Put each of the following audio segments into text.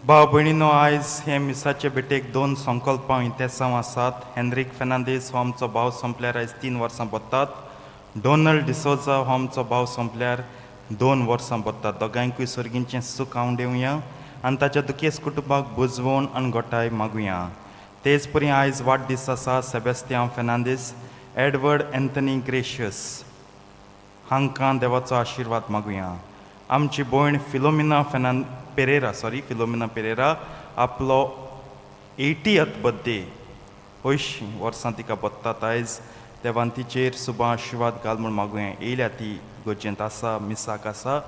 भाव भयणीनो, आयज हे मिसाचे भेटेक 2 संकल्पां इतेसांव आसात. हेनरीक फेर्नांदीस हो आमचो भाव संपल्यार आयज 3 वर्सां बत्तात. डोनाल्ड डिसोजा हो आमचो भाव संपल्यार 2 वर्सां बत्तात. दोगांयकूय सर्गींचें सूख हांव दिवया आनी ताच्या दुखेस्त कुटुंबाक बुजवण आनी गोठाय मागुया. तेच परी आयज वाडदीस आसा सेबेस्तियान फेर्नांदीस, एडवर्ड एंथनी ग्रेशियस हांकां देवाचो आशिर्वाद मागुया. आमची भयण फिलोमिना पेरेरा आपलो 80th बर्थडे 80 वर्सां तिका बत्तात. आयज देवान तिचेर सुबा आशिर्वाद घाल म्हूण मागुया. येयल्या ती गोजेंत आसा, मिसाक आसा,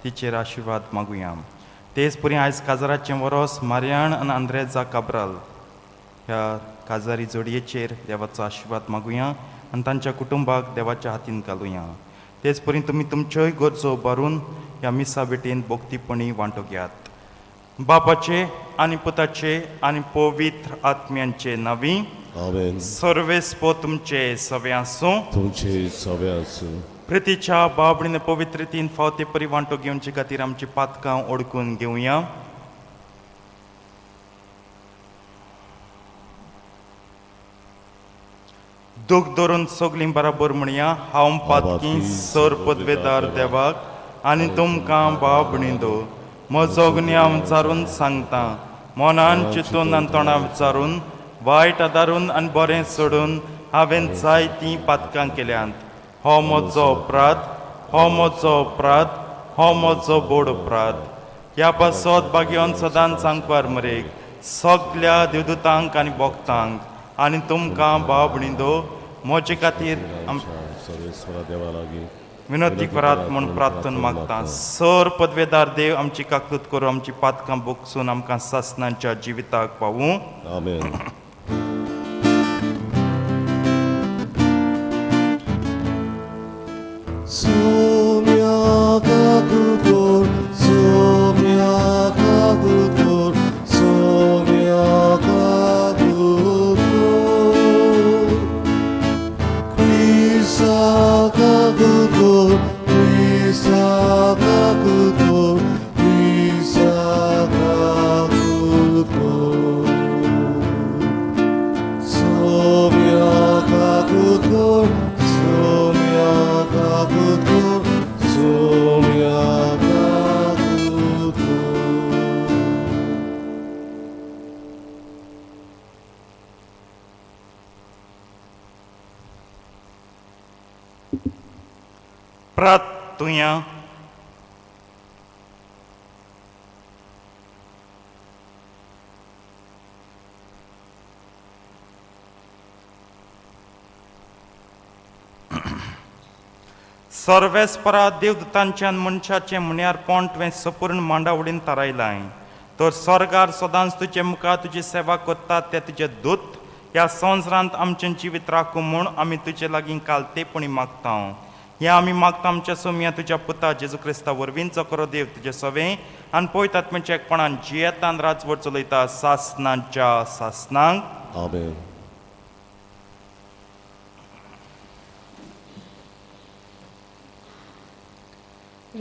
तिचेर आशिर्वाद मागुया. तेच परी आयज काजाराचें वरोस मारियाण आनी आंद्रेजा काब्राल ह्या काजारी जोडयेचेर देवाचो आशिर्वाद मागुया आनी तांच्या कुटुंबाक देवाच्या हातीन घालुया. तेच परी तुमी तुमच्योय गरजो उबारून ह्या मिसा भेटेन भोक्तीपणी वांटो घेयात. बापाचे आनी पुताचे आनी पवित्र आत्म्यांचे नांवी. आमेन. सर्वेस्पो तुमचे सवे आसूं. तुमचे सवे आसूं. प्रितीच्या बाबडीने पवित्र रितीन फावते परी वांटो घेवचे खातीर आमची पातकां ओळखून घेवया. दूख धरून सगलीं बराबर म्हणया. हांव पातकी सर पदवेदार देवाक आनी तुमकां बाबणींदो म्हजो गुन्या विचारून सांगता. मनान चिंतून आनी तोंडां विचारून, वायट आदारून आनी बरें सोडून हांवें जायतीं पातकां केल्यांत. हो म्हजो अपराध, हो म्हजो अपराध, हो म्हजो बोड अपराध. ह्या पासत बागेवन सदांच सांगपार मरेक सगल्या देवदूतांक आनी भोक्तांक आनी तुमकां बाबणींदो म्हजे खातीर सर्वेस्वरा देवा लागीं विनंती करात म्हूण प्रार्थना मागता. सर पदवेदार देव आमची काकूत करून आमची पातकां बोगसून आमकां सासणांच्या जिविताक पावूं. आमेन. 소묘 가구돌 소묘 가구돌 소묘 가구돌 그리사 가구돌 그리사 가구돌 그리사 가구돌 소묘 가구돌 소묘 가구돌 소묘 가구돌. प्रार्थुया. सर्वेस्परा देवदूतांचे आनी मनशाचे म्हण्यार पोंड तुवें संपूर्ण मांडावळीन थारायलाय. तर स्वर्गार सदांच तुजे मुखार तुजी सेवा करतात ते तुजे दूत ह्या संवसारांत आमचें जिवीत राखूं म्हूण आमी तुजे लागीं कालतेपणी मागता. हें आमी मागता आमच्या सोम्या तुज्या पुता जेजू क्रिस्ता वरवींचो करो देव तुजे सवे आनी पवित्र आत्म्याच्या एकपणान जियेतान राजवट चलयता सासणांच्या सासणांक. आमेन.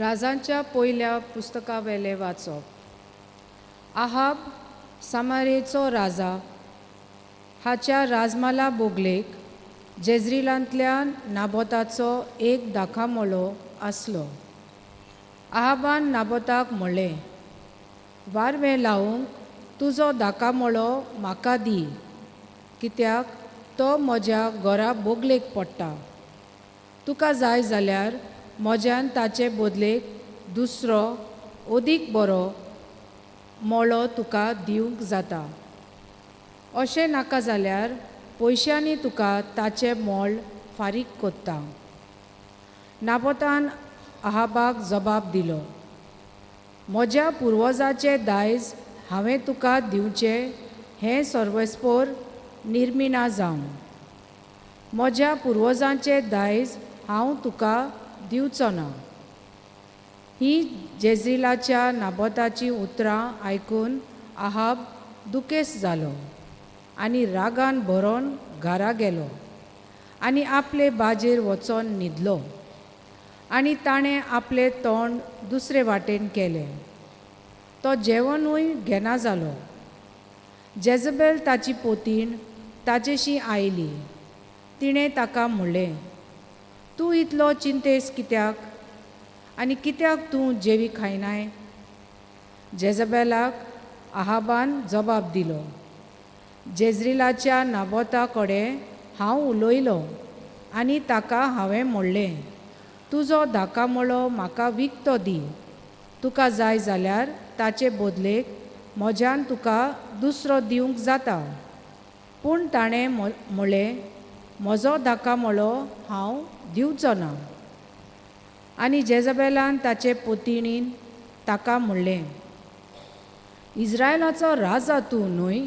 राजांच्या पयल्या पुस्तका वेले वाचप. आहाब सामारेचो राजा हाच्या राजमाला बोगलेक जेझरिलांतल्यान नाबोताचो एक दाखामोळो आसलो. आहाबान नाबोताक म्हणलें, वारवें लावूंक तुजो दाखामोळो म्हाका दी, कित्याक तो म्हज्या घरा बोगलेक पडटा. तुका जाय जाल्यार म्हज्यान ताचे बदलेक दुसरो ओदीक बरो मोळो तुका दिवंक जाता. अशें नाका जाल्यार पयशांनी तुका ताचें मोल फारीक कोत्ता. नाबोतान आहाबाक जबाब दिलो, म्हज्या पुर्वजाचें दायज हांवें तुका दिवचें हें सर्वेस्पोर निर्मिना जावन. म्हज्या पुर्वजांचें दायज हांव तुका दिवचो ना. ही जेझरिलाच्या नाबोताची उतरां आयकून आहाब दुखेस्त जालो आनी रागान भरोन घरा गेलो आनी आपले बाजेर वचोन न्हिदलो आनी ताणें आपलें तोंड दुसरे वाटेन केलें. तो जेवणूय घेना जालो. जेजबेल ताची पोतीण ताचेशी आयली. तिणें ताका म्हणलें, तूं इतलो चिंतेस कित्याक, आनी कित्याक तूं जेवी खायनाय? जेजबेलाक आहाबान जबाब दिलो, जेजरिलाच्या नाबोता कडेन हांव उलयलो आनी ताका हांवें म्हणलें, तुजो धाकामळो म्हाका विकतो दी. तुका जाय जाल्यार ताचे बदलेक म्हज्यान तुका दुसरो दिवंक जाता. पूण ताणें म्हणलें, म्हजो धाकामळो हांव दिवचो ना. आनी जेजबेलान ताचे पोतिणीन ताका म्हणलें, इस्रायलाचो राजा तूं न्हय?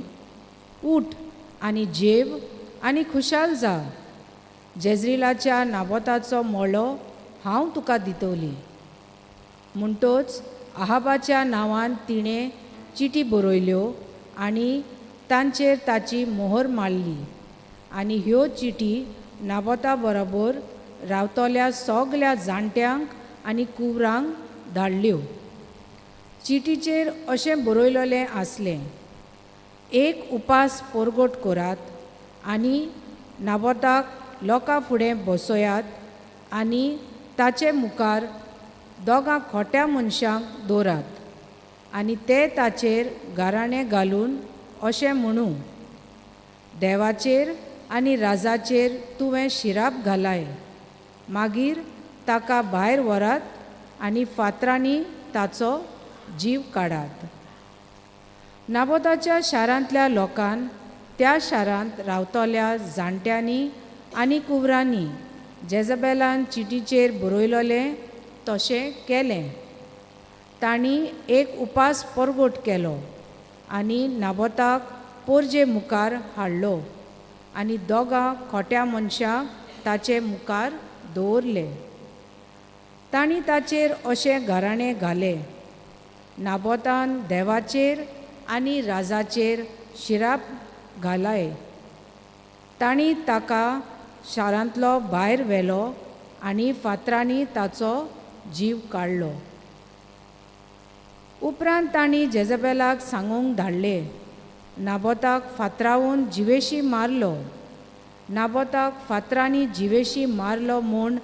उठ आनी जेव आनी खुशाल जा. जेजरिलाच्या नाबोताचो मळो हांव तुका दितोली. म्हणटोच आहाबाच्या नांवान तिणें चिटी बरयल्यो आनी तांचेर ताची मोहर मारली. आनी ह्यो चिटी नाबोता बरोबर रावतल्या सगल्या जाणट्यांक आनी कुवरांक धाडल्यो. चिटीचेर अशें बरयलेलें आसलें, एक उपास परगट करात आनी नाबोताक लोकां फुडें बसयात आनी ताचे मुखार दोगां खोट्या मनशांक दवरात आनी ते ताचेर गाराणें घालून अशें म्हणू, देवाचेर आनी राजाचेर तुवें शिराप घालाय. मागीर ताका भायर व्हरात आनी फातरांनी ताचो जीव काडात. नाबोताच्या शारांतल्या लोकान त्या शारांत रावतल्या जाणट्यांनी आनी कुवरांनी जेजबेलान चिटीचेर बरयलेलें तशें केलें. तांणी एक उपास परगट केलो आनी नाबोताक पोरजे मुखार हाडलो आनी दोगां खोट्या मनशांक ताचे मुखार दवरले. तांणी ताचेर अशें गाराणें घालें, नाबोतान देवाचेर आनी राजाचेर शिराप घालाय. तांणी ताका शारांतलो भायर व्हेलो आनी फातरांनी ताचो जीव काडलो. उपरांत तांणी जेजबेलाक सांगूंक धाडलें, नाबोताक फातरावून जिवेशी मारलो. नाबोताक फातरांनी जिवेशी मारलो म्हूण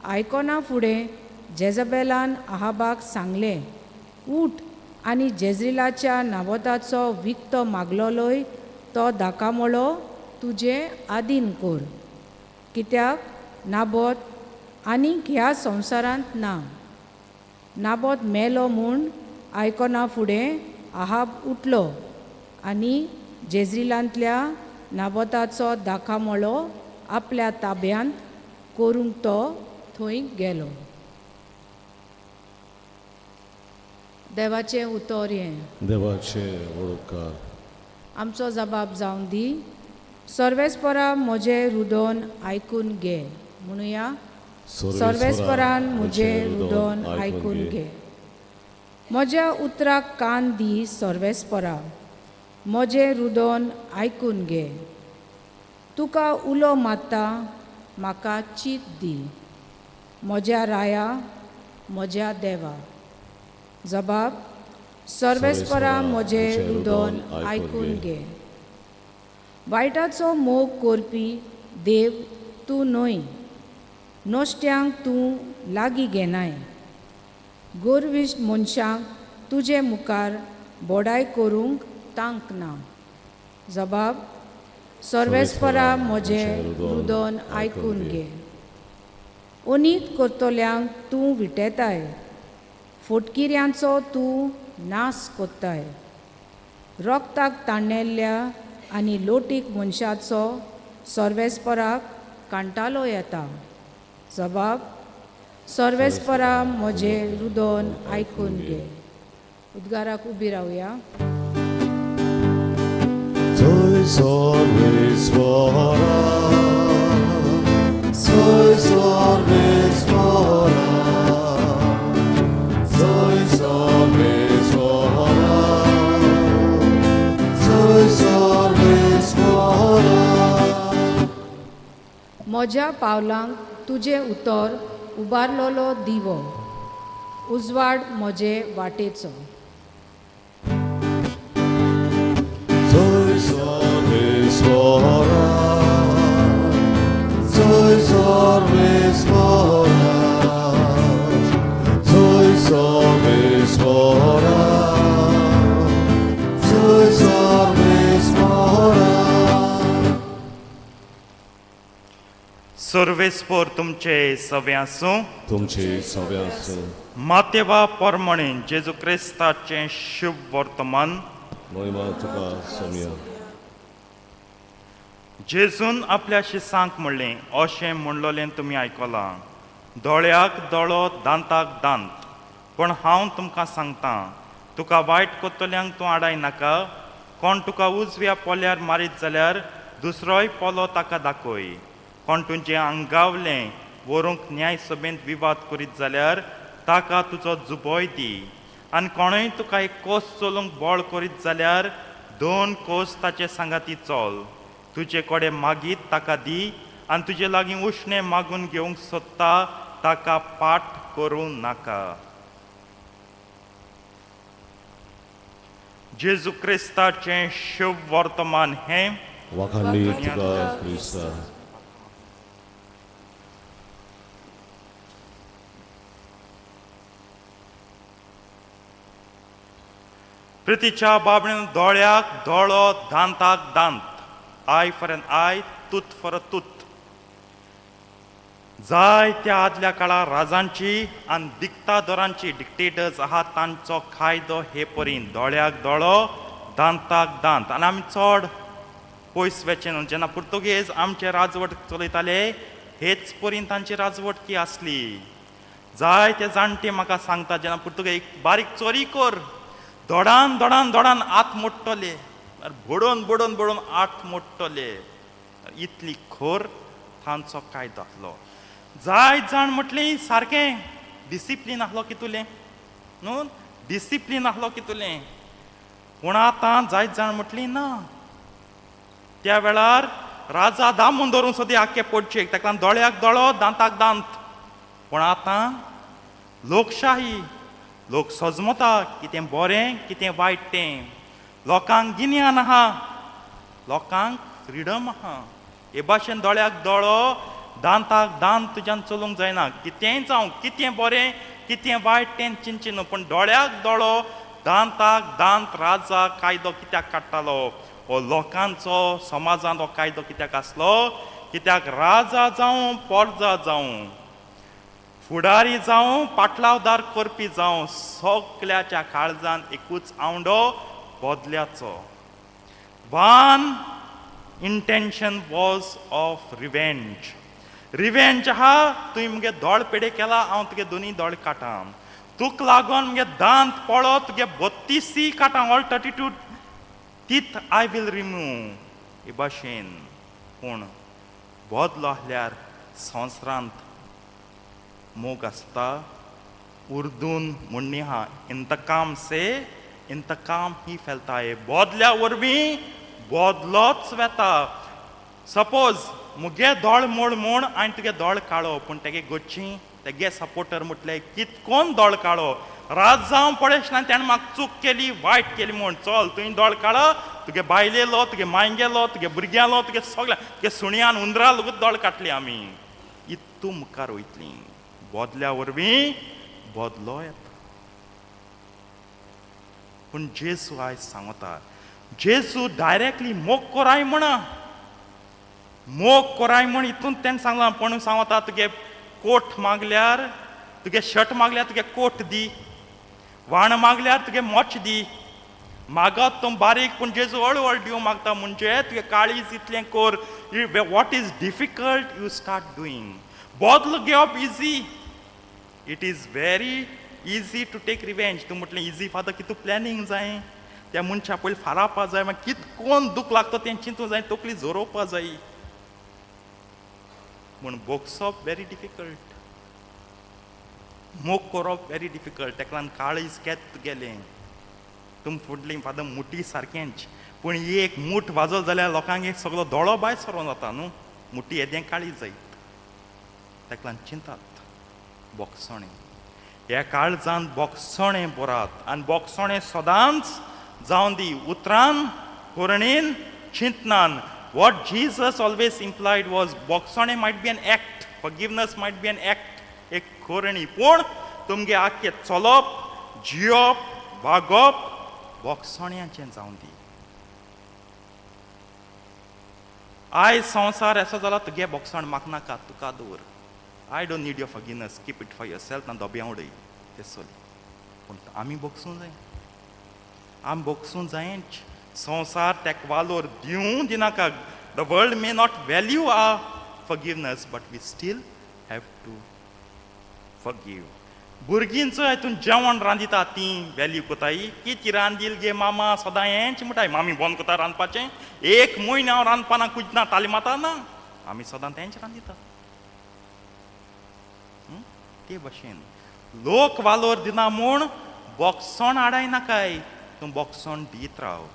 आयकोना फुडें जेजबेलान आहाबाक सांगलें, उठ आनी जेजरिलाच्या नाबोताचो विकतो मागलोलोय तो धाकामळो तुजे आदीन कर. कित्याक नाबोत आनीक ह्या संवसारांत ना. नाबोत मेलो म्हूण आयकोना फुडें आहाब उठलो आनी जेजरिलांतल्या नाबोताचो धाकामळो आपल्या ताब्यांत करूंक तो थंय गेलो. देवाचें उतर हें. देवाचे वळकार. आमचो जबाब जावन दी. सर्वेस्परा म्हजे रुदोन आयकून घे. म्हणुया, सर्वेस्परान म्हजे रुदोन आयकून घे. म्हज्या उतराक कान दी सर्वेस्परा, म्हजे रुदोन आयकून घे. तुका उलो मात्ता म्हाका चीत दी. म्हज्या राया, म्हज्या देवा. जबाब, सर्वेस्परा म्हजे रुदोन आयकून घे. वायटाचो मोग करपी देव तूं न्हय. नोश्ट्यांक तूं लागीं घेनाय. गोरविश्ट मनशांक तुजे मुखार बोडाय करूंक तांक ना. जबाब, सर्वेस्परा म्हजे रुदोन आयकून घे. अनीत करतल्यांक तूं विटयताय. फोटकिऱ्यांचो तूं नास कोत्ताय. रोगताक ताणेल्ल्या आनी लोटीक मनशाचो सर्वेस्पराक कांटालो येता. जबाब, सर्वेस्परा म्हजे रुदोन आयकून घे. उद्गाराक उबी रावया. Soy सर्वेस्परा, soy सर्वेस्परा, soy सर्वेस्परा, soy सर्वेस्परा. म्हज्या पावलांक तुजे उतर उबारलोलो दिवो, उजवाड म्हजे वाटेचो. vispora, Zoisor vispora, Zoisor vispora, Zoisor vispora. सर्वेस्पोर तुमचे सवे आसूं. तुमची सव्यास मातेवा पोरमणे जेजू क्रिस्ताचें शुभ वर्तमान. महिमा तुका समिया. जेजून आपल्या शिसांक म्हणलें अशें म्हणलोलें तुमी आयकलां, दोळ्याक दोळो दांताक दांत. पण हांव तुमकां सांगतां, तुका वायट कोत्तल्यांक तूं आडाय नाका. कोण तुका उजव्या पोल्यार मारीत जाल्यार दुसरोय पोलो ताका दाखय. कोण तुजें आंगावलें व्हरूंक न्याय सभेंत विवाद करीत जाल्यार ताका तुजो जुबोय दी. आनी कोणूय तुका एक कोस चलोवंक बोळ करीत जाल्यार 2 कोस ताचे सांगाती चल. तुजे कडेन मागीत ताका दी, आनी तुजे लागीं उश्णें मागून घेवंक सोदता ताका पाट करूं नाका. जेजू क्रिस्ताचें शुभ वर्तमान हें वाखाणली तुका क्रिस्ता. प्रितीच्या बाबडेन दोळ्याक दोळो दांताक दांत. आय फॉर एन आय, तूत फॉर अ तूत. जायत्या आदल्या काळार राजांची आनी डिक्टादोरांची डिक्टेटर्स आहात तांचो कायदो हे परीन दोळ्याक दोळो दांताक दांत. आनी आमी चड पयस वचचे न्हू. जेन्ना पुर्तुगेज आमचे राजवट चलयताले हेच परीन तांची राजवटकी आसली. जायते जाणटे म्हाका सांगता जेन्ना पुर्तुगेज एक बारीक चोरी कर दोडान दोडान दोडान आत मोडटले, बडोवन बडोवन बडोवन आत मोडटले. इतली खोर तांचो कायदो आसलो. जाय जाण म्हटलें सारकें डिसिप्लीन आसलो कितुलें न्हू, डिसिप्लीन आसलो कितुलें. पूण आतां जायत जाण म्हटलीं ना. त्या वेळार राजा दामून धरून सोदी आख्खे पोटचेक, ताका दोळ्याक दोळो दांताक दांत. पूण आतां लोकशाही. लोक सजमता कितें बरें कितें वायट तें. लोकांक गिन्यान आहा, लोकांक फ्रिडम आहा. हे भाशेन दोळ्याक दोळो दांताक दांत तुज्यान चलोवंक जायना. कितेंय जावं, कितें बरें कितें वायट तें चिंतचें न्हू. पूण दोळ्याक दोळो दांताक दांत राजा कायदो कित्याक काडटालो? हो लोकांचो समाजांत हो कायदो कित्याक आसलो? कित्याक राजा जावं पोरजा जावं, फुडारी जावं पाटलावदार करपी जावं, सगल्याच्या काळजांत एकूच आवंडो बोदल्याचो. One intention was of revenge. Revenge आहा, तुवें मुगे दोळ पेडे केला, हांव तुगे दोनी दोळ काटां. तुका लागून मुगे दांत पळो, तुगे 32 काटां, all 32 teeth I will remove. हे भाशेन. पूण बोदलो आहल्यार संवसारांत मोग आसता. उर्दून म्हणणी आहा, इंतकाम से इंतकाम ही फैलता है. बोदल्या वरवीं बोदलोच वेता. सपोज मुगे दोळ मोड म्हूण हांवें तुगे दोळ काडो, पूण तेगे गोच्ची तेगे सपोर्टर म्हटले कितकोन दोळ काडो. राज जावं पळयना तेणें म्हाका चूक केली, वायट केली म्हूण. चल तुवें दोळ काडो, तुगे बायलेलो, तुगे मायंगेलो, तुगे भुरग्यालो, तुगे सगळ्या तुगे सुणयान हुंदरा लेगीत दोळ काडली आमी. इतू मुखार वयतलीं. बोदल्या वरवीं बोदलो येता. पूण जेजू आयज सांगता, जेजू डायरेक्टली मोग कोराय म्हणा. मोग कोराय म्हण हितून तेणें सांगलां. पण सांगता तुगे कोट मागल्यार, तुगे शर्ट मागल्यार तुगे कोट दी. वाण मागल्यार तुगे मोच दी. मागत तो बारीक, पूण जेजू हळू हळू दिवं मागता. म्हणजे तुगे काळीज इतलें कोर. What is difficult you start doing. बोदलो घेवप easy. It is very easy to take revenge. तूं म्हटलें इजी फादर, कितू प्लॅनिंग जाय, त्या मनशा पयलीं फारावपा जाय, मागीर कितकोन दूख लागता तें चिंतूं जाय, तकली जोरोवपा जाय. म्हूण बोगसप व्हेरी डिफिकल्ट. मोग करप व्हेरी डिफिकल्ट. तेका लागून काळीज केत गेलें. तुम फुडलीं फादर मुठी सारकेंच. पूण ही एक मूठ वाजत जाल्यार लोकांक एक सगळो दोळो भायर सरोन जाता न्हू. मुठी येदें काळी जायत. तेका लागून चिंतात बोगसणें. ह्या काळजांत बोगसणें बरात. आनी बोगसणें सदांच जावन दी. उतरान, कोरणेन, चिंतनान. what Jesus always implied was boxone might be an act, forgiveness might be an act, एक कोरणी. पूण तुमगे आख्खे चलप, जियोप, वागप बोगसोण्याचें जावन दी. आयज संवसार असो जाला तुगे बोगसण म्हाका नाका, तुका दवर. I don't need your forgiveness, keep it for yourself ना दोब्या उडय. ते चली. पूण आमी बोगसूं जाय. आमी बोगसूं जायच. संवसार तेका वालोर दिवं दिनाका. The world may not value our forgiveness, but we still have to forgive. भुरगींचो हातून जेवण रांदिता ती व्हॅल्यू कोताय. कितें रांदील गे मामा सदां हेंच म्हणटाय. मामी बंद कोता रांदपाचें. एक म्हयनो हांव रांदपाना कुजना ताली माता ना. आमी सदां तेंच रांदिता. ते भशेन लोक वालोर दिना म्हूण बोगसण हाडाय नाकाय. तूं बोगसण दीत राव.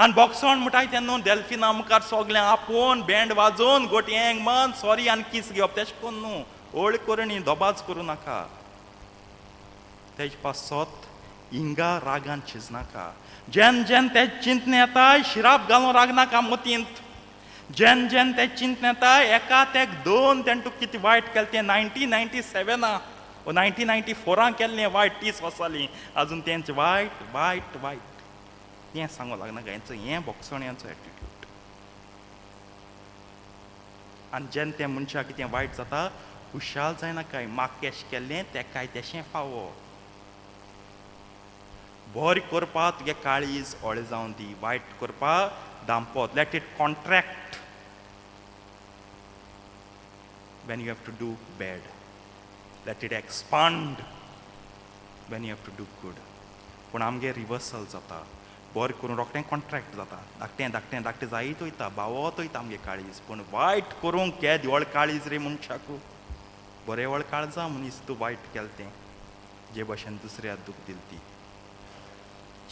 आनी बोगसण म्हणटाय तेन्ना डॅल्फिना मुखार सोगलें आपोवन बँड वाजोवन गोटयांक मन सॉरी आनी किस घेवप तेश कोन्न न्हू. ओळ कोरणी दोबाज करूं नाका. तेज पासत इंगा रागान शिजनाका. जेन जेन ते चिंतन येताय शिराप घालून रागनाका मतींत. जेन जेन ते चिंतन येताय एका तेक दोन तें तूं कितें वायट केलें तें 1997 वा 1994 केल्लें वायट 30 वर्सांनी आजून तेंच वायट वायट वायट तें सांगूं लागनाका. हें बोगसोण्याचो एटिट्यूड. आनी जेन्ना त्या मनशाक कितें वायट जाता हुशाल जायनाकाय. म्हाका केश केल्लें तेकाय तेशें फावो. बरें करपा तुगे काळीज ओळें जावन दी. वायट करपा दांपोत. Let it contract when you have to do bad. Let it expand when you have to do good. पूण आमगे रिवर्सल जाता. बरें करून रोखडें कॉन्ट्रॅक्ट जाता. धाकटें धाकटें धाकटें जायत वयता. भावत वयता आमगे काळीज. पूण वायट करूंक केद व्हड काळीज रे मनशाकू. बरें व्हड काळजा मनीस तूं वायट केलें तें. जे भशेन दुसऱ्याक दूख दिली ती.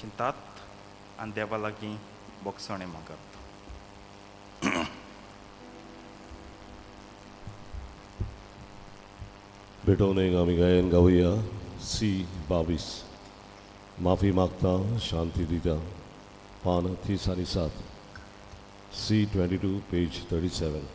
चिंतात आनी देवा लागीं बोगसणें मागत. बेटोने आमी गायन गावया सी 22 माफी मागता शांती दिता पान 30 आणि 7 सी 22 पेज 37.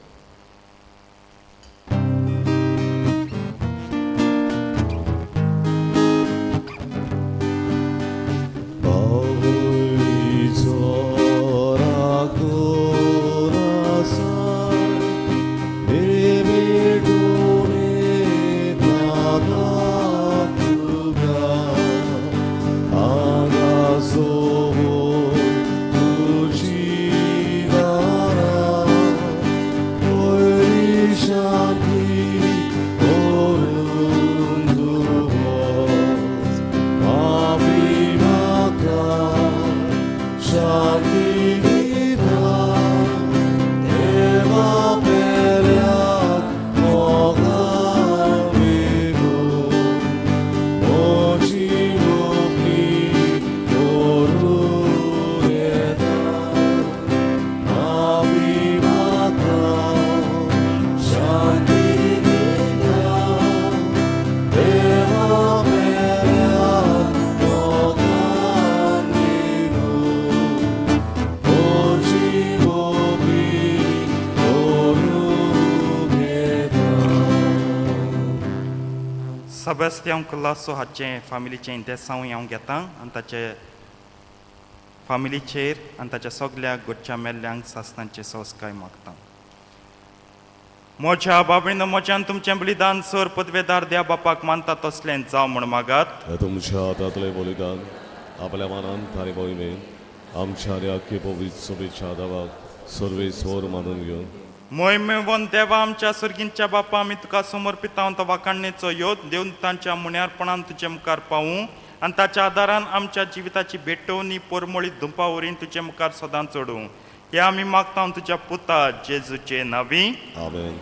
Sebastião Colasso हाचे फॅमिलीचें इंतेसांव हांव घेतां आनी ताचे फॅमिलीचेर आनी ताच्या सगल्या गोडच्या मेल्ल्यांक सासणांचे संस्कार मागतां. म्हज्या बाबळीन म्हज्यान तुमचें बलिदान सर पदवेदार देवा बापाक मानता तसलें जावं म्हूण मागात. तुमच्या हातांतलें बलिदान आपल्या मनान थारी मोहिमेन आमच्या आनी आख्खे पवित्र सभेच्या देवाक सर्वेस्वर मानून घेवन मोहिमेवन देवा आमच्या सर्गींच्या बापा आमी तुका समर्पिता तो वाखाणणेचो योद देवन तांच्या मुण्यारपणान तुजे मुखार पावूं आनी ताच्या आदारान आमच्या जिविताची भेटवणी पोरमोळी धुंपावरीन तुजे मुखार सदां चडूं. हे आमी मागता तुज्या पुता जेजूचे नांवी. आमेन.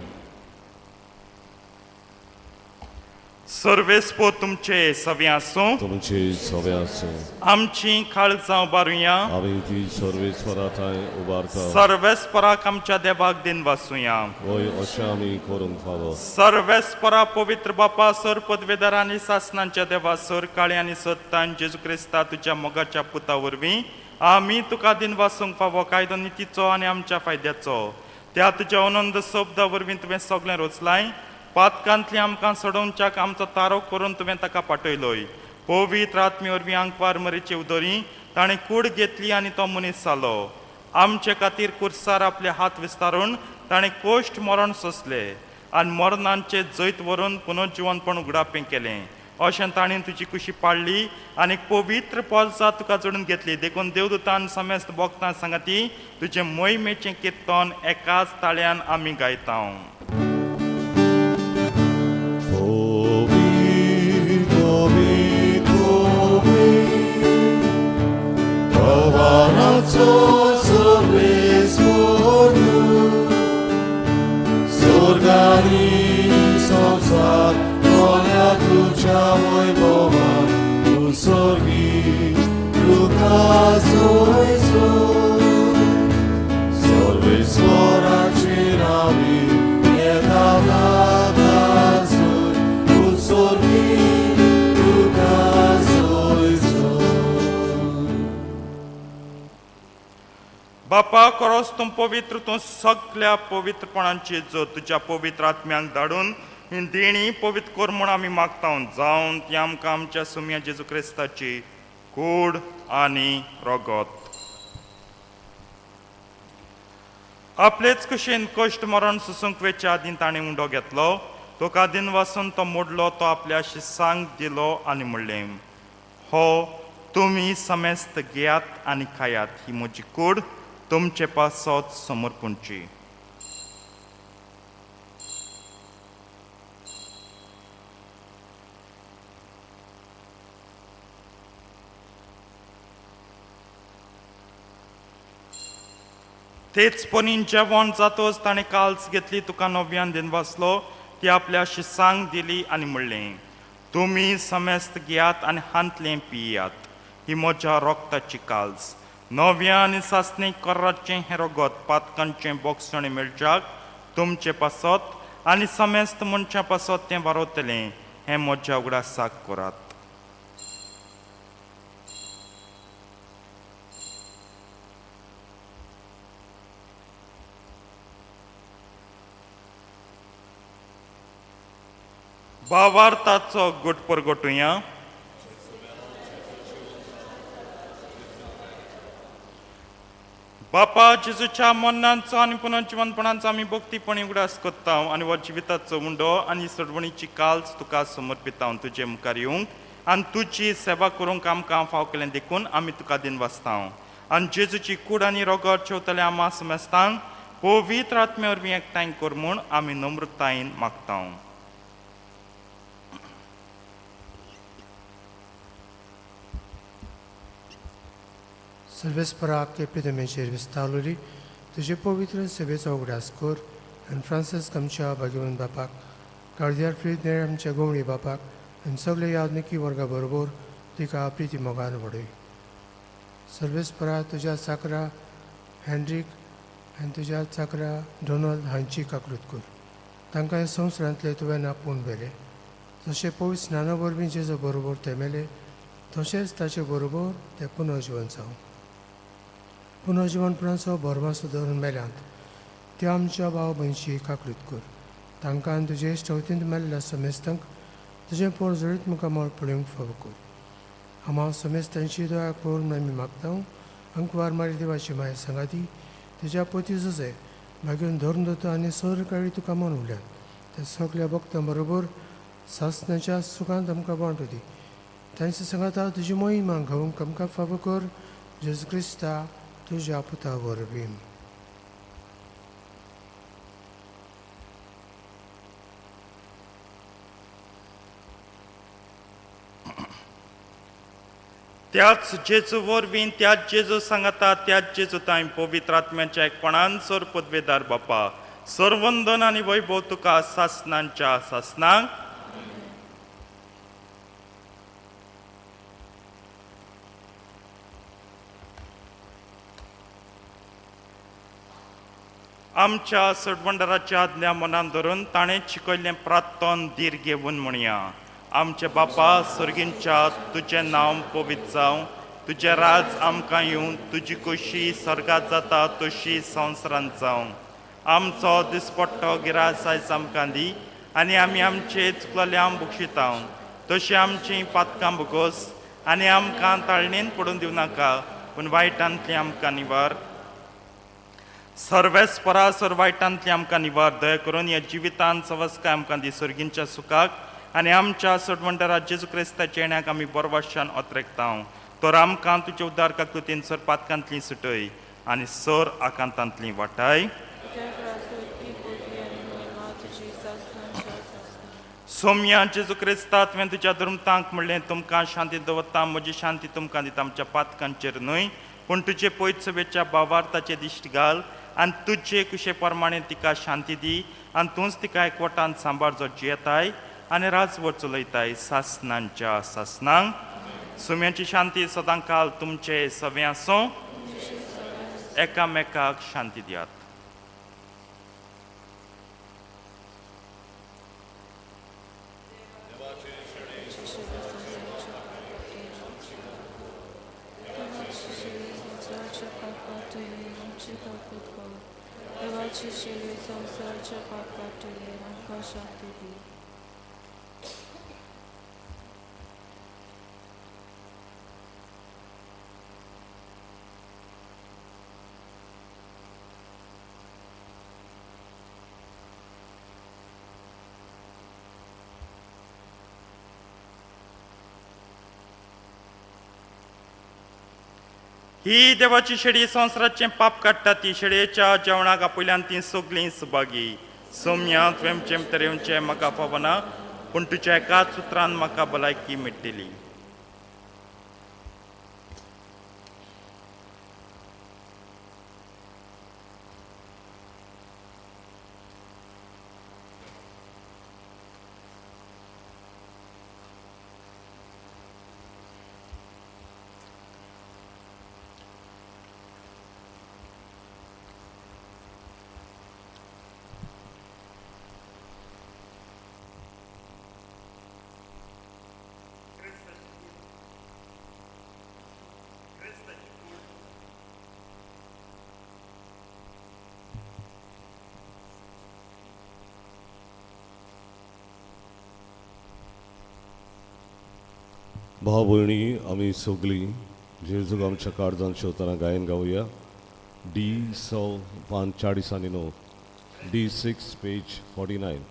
सर्वेस्पो तुमचे सवे आसूं. तुमचे सवे आसूं. आमची काळजां उबारुया. आमी ती सर्वेस्वरा थंय उबारता. सर्वेस्पराक आमच्या देवाक दिन वाचुया. वय अशें आमी करूंक फावो. सर्वेस्परा पवित्र बापा सर पदवेदार आनी सासणांच्या देवा सर काळे आनी सत्तान जेजू क्रिस्ता तुज्या मोगाच्या पुता वरवीं आमी तुका दिन वासूंक फावो कायदो नितीचो आनी आमच्या फायद्याचो. त्या तुज्या अनंत शब्दा वरवीं तुवें सगळें रचलाय. पातकांतली आमकां सोडोवच्याक आमचो तारो करून तुवें ताका पाठयलोय. पवित्र आत्मे वरवीं आंकवार मरेची उदोरी ताणें कूड घेतली आनी तो मनीस जालो. आमचे खातीर कुर्सार आपले हात विस्तारून ताणें कोश्ट मरण सोंसले आनी मरणांचे जैत व्हरून पुनर्जिवनपण उगडापें केलें. अशें ताणें तुजी कुशी पाडली आनी पवित्र पोलसा तुका जोडून घेतली. देखून देवदूतान समेस्त भक्तां सांगाती तुजें मोहिमेचें किर्तन एकाच ताळ्यान आमी गायता. बापा खरोच तूं पवित्र, तूं सगळ्या पवित्रपणांची जो तुज्या पवित्र आत्म्यांक धाडून ही देणी पवित्र कर म्हूण आमी मागता. जावन ती आमकां आमच्या सुम्या जेजू क्रिस्ताची कूड आनी रगत. आपलेच कुशीन कश्ट मरण सुसूंक वेच्या आदीं ताणें उंडो घेतलो. तुका दिन वासून तो मोडलो, तो आपल्या शिसांक दिलो आनी म्हणलें, हो तुमी समेस्त घेयात आनी खायात, ही म्हजी कूड तुमचे पासत समर्पूंची. तेच पणीन जेवण जातोच ताणें काल्स घेतली, तुका नव्यान दिन वाचलो, ती आपल्या शिसांक दिली आनी म्हणलें, तुमी समेस्त घेयात आनी हांतलें पियात, ही म्हज्या रोगताची काल्स. नव्या आनी सासणीक कर्राचें हें रगत पातकांचें बोगसणें मेळच्याक तुमचे पासत आनी समेस्त मनशां पासत तें वारयतलें, हें म्हज्या उगडासाक करात. भावार्थाचो घोट परगटुया. बापा जेजूच्या मरणांचो आनी पुनर्जिवनपणांचो आमी भक्तीपणी उगडास करता आनी हो जिविताचो उंडो आनी सडवणीची काल्स तुका समर्पिता. तुजे मुखार येवंक आनी तुजी सेवा करूंक आमकां फाव केलें देखून आमी तुका दिन वाचता. आनी जेजूची कूड आनी रगत शेवतले आमा समेस्तांक पवित्र आत्मे वरवीं एकठांय कर म्हूण आमी नम्रतायेन मागता. सर्वेस्पराक केपेदमेचेर विस्तारलोली तुजे पवित्र सेवेचो उगडास कर आनी फ्रांसीस आमच्या भाग्यवन बापाक, कार्दियाल फ्रीदनेर आमच्या गोवणी बापाक आनी सगळे यादनिकी वर्गा बरोबर तिका प्रिती मोगान वडय. सर्वेस्परा तुज्या चाकरा हॅन्ड्रीक आनी तुज्या चाकरा डोनाल्ड हांची काकूत कर. तांकां ह्या संवसारांतले तुवें आपूण व्हेले. जशें पवित्र स्नाना वरवीं जेजो बरोबर ते मेले, तशेंच ताचे बरोबर ते पुनर्जीवन जावं. पुनर्जीवनपणाचो भरवंसो धरून मेल्यांत त्या आमच्या भाव भयणीची काकूत कर. तांकां आनी तुजे इश्टवतींत मेल्ल्या समेस्तांक तुजें पोर जळीत मुखार मोळ पळोवंक फावो कर. आम्हा समेस्तांची दया करून आमी मागता. अंकवार मारी देवाची माय सांगाती तुज्या पोती झुजे मागीर धरून दोतो आनी सर काळी तुका मन उरल्यात. त्या सगळ्या भक्तां बरोबर सासणाच्या सुखांत आमकां बांटू दी. तांची सांगाता तुजी मोहिमा घावूंक आमकां फावो कर. जेजू क्रिस्ता तुज्या पुता वरवीं. त्याच जेजू वरवीं त्याच जेजू सांगाता त्याच जेजू तांय पवित्र आत्म्याच्या एकपणान सर पदवेदार बापा, सर्वंदन आनी वैभव तुका सासणांच्या सासणांक. आमच्या सडवंडराच्या आज्ञा मनान धरून ताणें शिकयल्लें प्रार्थन धीर घेवन म्हणया. आमचे बापा सर्गींच्या तुजें नांव पवित्र जावं, तुझे राज आमकां येवं, तुजी कशी स्वर्गात जाता तशी संवसारांत जावं. आमचो दिसपट्टो गिरास आयज आमकां दी, आनी आमी आमचे चुकलेल्यांक बक्षितां, तशी आमची पातकां बगोस, आनी आमकां ताळणेन पडून दिवं नाका, पूण वायटांतली आमकां निवार. सर्वेस परासर वायटांतली आमकां निवार. दया करून ह्या जिवितांत सवस्काय आमकां दी सर्गींच्या सुखाक, आनी आमच्या सोडवंडरा जेजू क्रिस्ताच्या येण्याक आमी बरवाशान ओतरेकता. तर आमकां तुज्या उद्दार काकुतीन सर पातकांतली सुटय आनी सर आकांतांतली वाटाय. सोम्या जेजू क्रिस्ता तुवें तुज्या धर्मतांक म्हणलें, तुमकां शांती दवरता, म्हजी शांती तुमकां दिता. आमच्या पातकांचेर न्हय पूण तुजे पयत सभेच्या भावार्थाचे दिश्ट घाल, आनी तुजे कुशे प्रमाणे तिका शांती दी, आनी तूंच तिका एकवटान सांबाळ जो जियेताय आनी राजवट चलयताय सासनांच्या सासनांक. सुम्याची शांती सदां काल तुमचे सवे आसूं. एकामेकाक शांती दियात. ही देवाची शेडी संवसाराचें पाप काडटा. ती शेडयेच्या जेवणाक आपयल्यान ती सगळीं सुभागी. सोम्या तुवें चेमतर येवचें म्हाका फावना, पूण तुज्या एकाच उतरान म्हाका भलायकी मेळटली. भाव भयणी, आमी सगळीं जेजूक आमच्या काळजांत शेवताना गायन गावया. D:45 D6 page 49.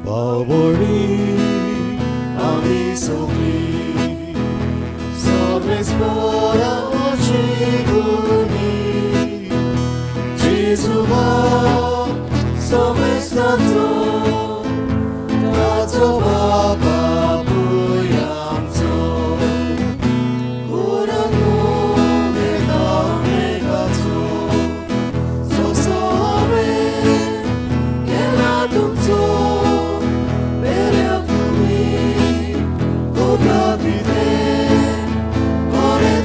भाव भयणी, आमी सगळीं सर्वेस्पराची गुणी Jezuwa, somestanzo, tazo baba buyamzo, kurano mega megazo, so sabe, yelatumzo, bereakumi, kogavite, kore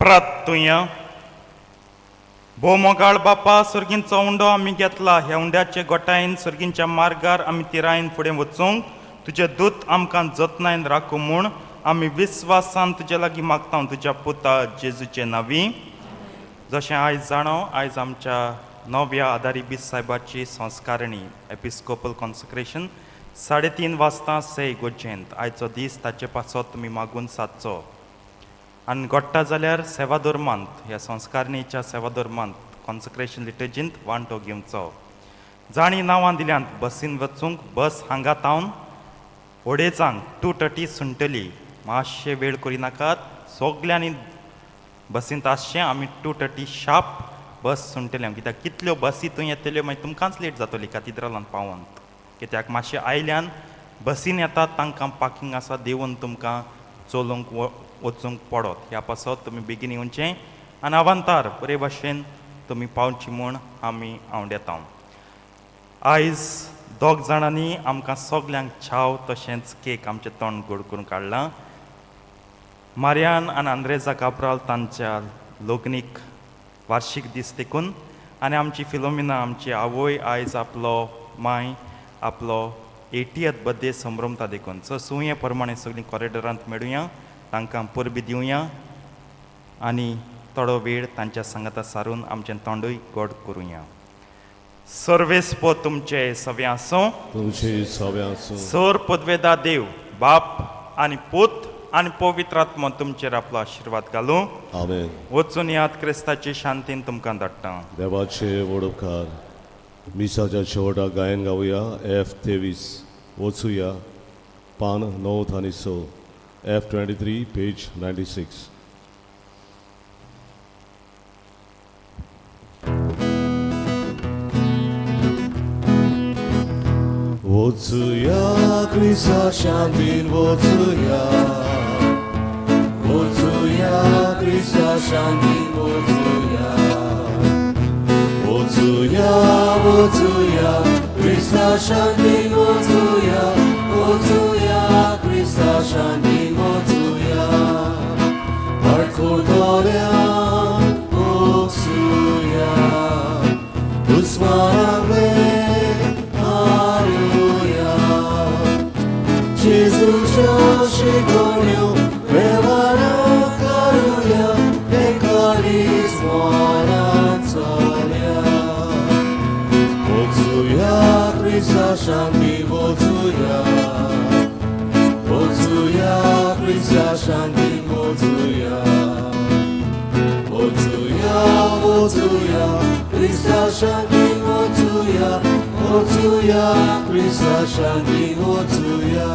प्रार्थुया. भो मोगाळ बापा, सर्गींचो उंडो आमी घेतला. ह्या उंड्याचे गोठायन सर्गींच्या मार्गार आमी तिरायन फुडें वचूंक तुजे दूत आमकां जतनायन राखूं म्हूण आमी विस्वासान तुजे लागीं मागता तुज्या पुता जेजूचे नांवी. जशें आयज जाणो, आयज आमच्या नव्या आदारी बीस साहेबाची संस्कारणी एपिस्कोपल कॉन्सक्रेशन 3:30 वाजता से गोजेंत. आयचो दीस ताचे पासत तुमी मागून सादचो. आनी घडटा जाल्यार सेवा धर्मांत, ह्या संस्कारणीच्या सेवा धर्मांत कॉन्सक्रेशन लिटर्जींत वांटो घेवचो. जाणी नांवां दिल्यांत बसीन वचूंक बस हांगा तावन ओडेचांक 2:30 सुंटली. मातशें वेळ करिनाकात, सगल्यांनी बसींत आसचें. आमी 2:30 शार्प बस सुंटले, कित्याक कितल्यो बसी थंय येतल्यो मागीर तुमकांच लेट जातली कॅथिड्रलांत पावंत. कित्याक मातशें आयल्यान बसीन येतात तांकां पार्किंग आसा देंवन तुमकां चलोवंक वचूंक पडत. ह्या पासत तुमी बेगीन येवचें आनी आवांतार बरे भाशेन तुमी पावची म्हूण हांव येता. आयज 2 जाणांनी आमकां सगल्यांक चाव तशेंच केक आमचें तोंड गोड करून काडलां. मारियान आनी आंद्रेजा काब्राल तांच्या लग्नीक वार्षिक दीस देखून आनी आमची फिलोमिना आमची आवय आयज आपलो माय आपलो 80th बर्थडे संभ्रमता देखून. सो सुये प्रमाणे सगळीं कॉरिडोरांत मेळुया, तांकां परबी दिवया आनी थोडो वेळ तांच्या सांगाता सारून आमचें तोंडूय गोड करुया. सर्वेस्पो तुमचे सवे आसूं. तुमचे सवे आसूं. सर पदवेदा देव बाप आनी पूत आनी पवित्र आत्मा तुमचेर आपलो आशिर्वाद घालूं. आमेन. वचून याद क्रिस्ताची शांतीन तुमकां धाडटा. देवाचे वडोवकार. मिसाच्या शेवटा गायन गावया. F23 वचूया. पान 9 आनी 6. F23 page 96. वचूया क्रिस्ता शांतीन वचूया. वचूया क्रिस्ता शांतीन वचूया. वचूया वचूया क्रिस्ता शांतीन वचूया. वचूया क्रिस्ता शांतीन वचूया. आडखोडोल्या वचूया. दुस्मानांले हारुया. जेजूच्या शिकवण्यो वेव्हारां करुया. एकाडीच मनांत चलया. वचूया क्रिस्ता शांती वचूया. वचूया क्रिस्ता शांती वचूया. वचूया वचूया क्रिस्ता शांती वचूया. वचूया क्रिस्ता शांती वचूया.